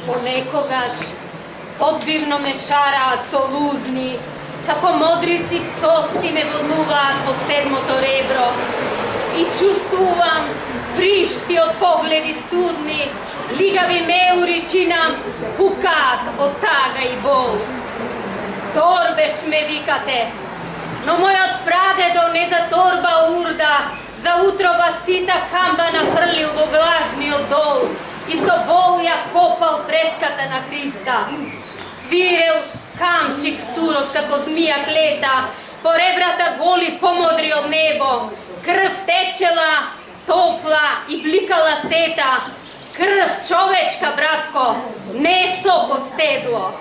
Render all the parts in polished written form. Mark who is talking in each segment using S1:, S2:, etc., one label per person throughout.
S1: Понекогаш одбивно ме шараат со лузни, како модрици пцости ме воднуваат под седмото ребро и чувствувам пришти од погледи студни, лигави меури чинам пукаат од тага и бол. Торбеш ме викате, но мојот прадедо не за торба урда, за утроба сита камба нафрлил во влажниот дол и со бол ја копал фреската на Христа. Свирел камшик суров како змија клета, по ребрата голи помодри од небо, крв течела, топла и бликала сета, крв човечка, братко, не сок од стебло.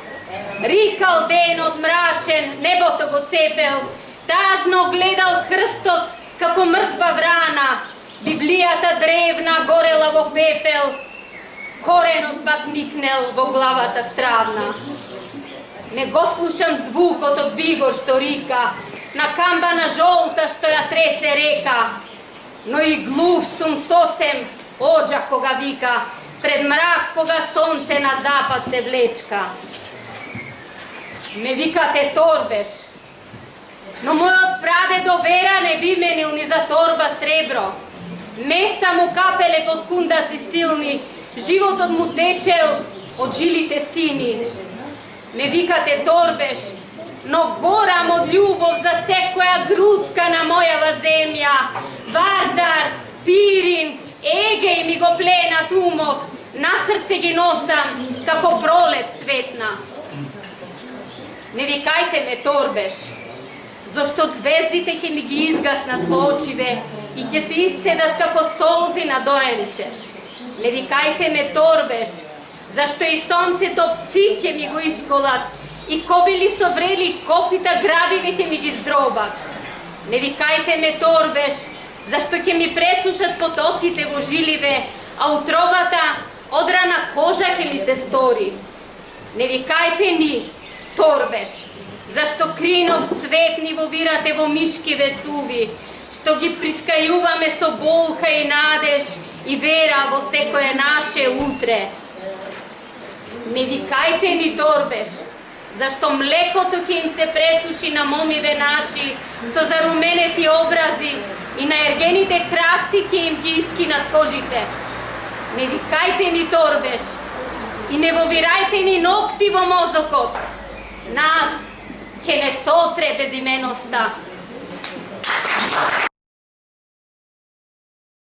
S1: Рикал денот мрачен, небото го цепел, тажно гледал крстот како мртва врана, Библијата древна горела во пепел, коренот пак никнел во главата стравна. Не го слушам звукот од бигор што рика, на камбана жолта што ја тресе река, но и глув сум сосем оđак кога вика, пред мрак кога сонце на запад се влечка. Ме викате торбеш, но мојот прадедо вера не би менил ни за торба сребро. Меса му капеле под кундаци силни, животот му течел од жилите сини. Ме викате торбеш, но горам од љубов за секоја грудка на мојава земја. Вардар, Пирин, Егеј ми го пленат умов, на срце ги носам како пролет цветна. Не викајте ме торбеш, зашто звездите ќе ми ги изгаснат во очиве и ќе се исцедат како солзи на доенче. Не викајте ме торбеш, зашто и сонцето пци ќе ми го исколат и кобили со врели копита градиве ќе ми ги здробат. Не викајте ме торбеш, зашто ќе ми пресушат потоците во жиливе, а утробата одрана кожа ќе ми се стори. Не викајте ни торбеш, зашто кринов цвет ни вовирате во мишки весуви, што ги приткајуваме со болка и надеж и вера во секое наше утре. Не викајте ни торбеш, зашто млекото ќе им се пресуши на момиве наши со заруменети образи и на ергените красти ќе им ги искинат кожите. Не викајте ни торбеш и не вовирајте ни ногти во мозокот. Нас ќе не сотре безименоста,